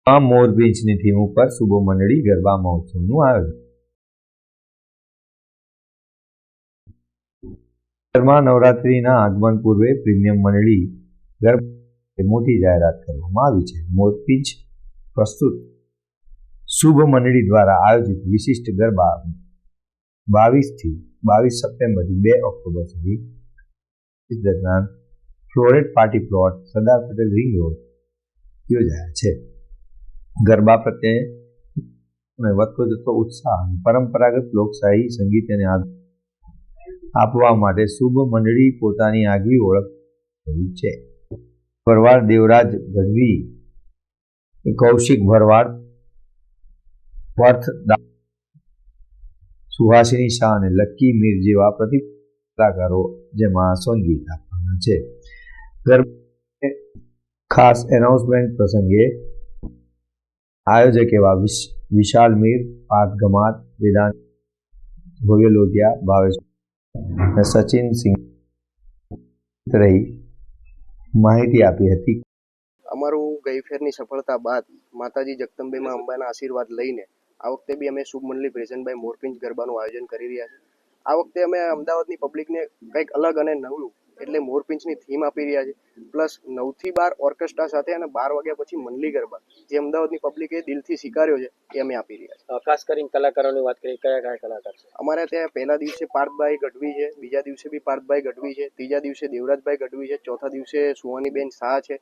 આ મોરપીંછની થીમ ઉપર શુભ મંડળી ગરબા મહોત્સવનું આયોજન. ઘરમાં નવરાત્રીના આગમન પૂર્વે પ્રીમિયમ મંડળી ગરબા મોટી જાહેરાત કરવામાં આવી છે. મોરપીંછ પ્રસ્તુત શુભ મંડળી દ્વારા આયોજિત વિશિષ્ટ ગરબા 22 સપ્ટેમ્બરથી 2 ઓક્ટોબર સુધી દરમિયાન flow rate party plot, Sardar Patel ring road યોજાયા છે. ગરબા પ્રત્યે વધતો જતો ઉત્સાહ અને પરંપરાગત લોકશાહી સંગીત અને આપવા માટે શુભ મંડળી પોતાની આગવી ઓળખ કરી છે. ભરવાડ દેવરાજ ગઢવી, કૌશિક ભરવાડ, પર્થ સુહાસિની શાહ અને લક્કી મીર જેવા કલાકારો જેમાં સંગીત આપવાના છે. ગરબા ખાસ એનાઉન્સમેન્ટ પ્રસંગે આયોજક એવા વિશાલ મીર, પાર્થ ગમાત, વેદાંત ભોયલોધિયા, ભાવેશ અને સચિન સિંહ રહી માહિતી આપી હતી. અમારું ગઈ ફેરની સફળતા બાદ માતાજી જગદંબેમાં અંબાના આશીર્વાદ લઈને આ વખતે બી અમે શુભ મંડળી પ્રેઝન્ટ બાય મોરપીંછ ગરબાનું આયોજન કરી રહ્યા છીએ. આ વખતે અમે અમદાવાદની પબ્લિકને કંઈક અલગ અને નવું એટલે મોરપીંછની થીમ આપી રહ્યા છે. પ્લસ 9 થી 12 ઓર્કેસ્ટ્રા સાથે અને 12 વાગ્યા પછી મંડળી ગરબા જે અમદાવાદની પબ્લિકે દિલથી સ્વીકાર્યો છે એ અમે આપી રહ્યા છીએ. ખાસ કરીને કલાકારોની વાત કરીએ, કયા કયા કલાકાર છે અમારે ત્યાં? પહેલા દિવસે પાર્થભાઈ ગઢવી છે, બીજા દિવસે બી પાર્થભાઈ ગઢવી છે, ત્રીજા દિવસે દેવરાજભાઈ ગઢવી છે, ચોથા દિવસે સુહાનીબેન શાહ છે,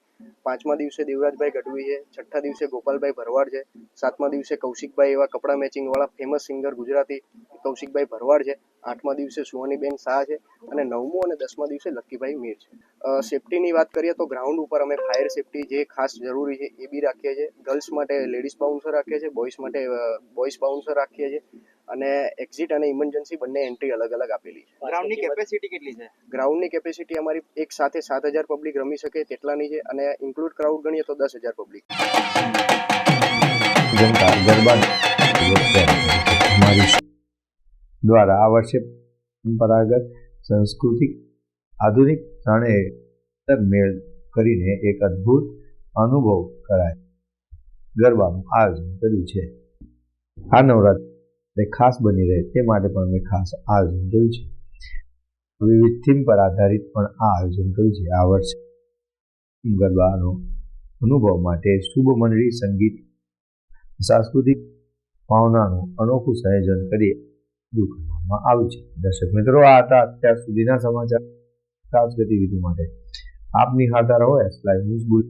પાંચમા દિવસે દેવરાજભાઈ ગઢવી છે, છઠ્ઠા દિવસે ગોપાલભાઈ ભરવાડ છે, સાતમા દિવસે કૌશિકભાઈ એવા કપડા મેચિંગ વાળા ફેમસ સિંગર ગુજરાતી કૌશિકભાઈ ભરવાડ છે, આઠમા દિવસે સુહાનીબેન શાહ છે અને નવમું અને 10મા દિવસે લક્કીભાઈ મીર છે. સેફટીની વાત કરીએ તો ગ્રાઉન્ડ ઉપર અમે ફાયર સેફટી જે ખાસ જરૂરી છે એ બી રાખીએ છીએ. ગર્લ્સ માટે લેડીઝ બાઉન્સર રાખીએ છીએ, બોયઝ માટે બોયઝ બાઉન્સર રાખીએ છીએ અને એક્ઝિટ અને ઇમરજન્સી બંને એન્ટ્રી અલગ અલગ આપેલી છે. ગ્રાઉન્ડની કેપેસિટી કેટલી છે? ગ્રાઉન્ડની કેપેસિટી અમારી એક સાથે 7000 પબ્લિક રમી શકે તેટલાની છે અને ઇન્ક્લુડ ક્રાઉડ ગણીએ તો 10,000 પબ્લિક. જનતા ગરબા દ્વારા આ વર્ષે પરંપરાગત, સાંસ્કૃતિક, આધુનિક ત્રણેય મેળ કરીને એક અદ્ભુત અનુભવ કરાય ગરબાનું આયોજન કર્યું છે. આ નવરાત્રિ ખાસ બની રહે તે માટે પણ અમે ખાસ આયોજન કર્યું છે. વિવિધ થીમ પર આધારિત પણ આ આયોજન કર્યું છે. આ વર્ષે ગરબાનો અનુભવ માટે શુભ મંડળી સંગીત સાંસ્કૃતિક ભાવનાનું અનોખું સંયોજન કરી કરવામાં આવ્યું છે. દર્શક મિત્રો, આ હતા અત્યાર સુધીના સમાચાર. ખાસ ગતિવિધિ માટે આપ નિહાળતા રહો એસ લાઈવ ન્યૂઝ.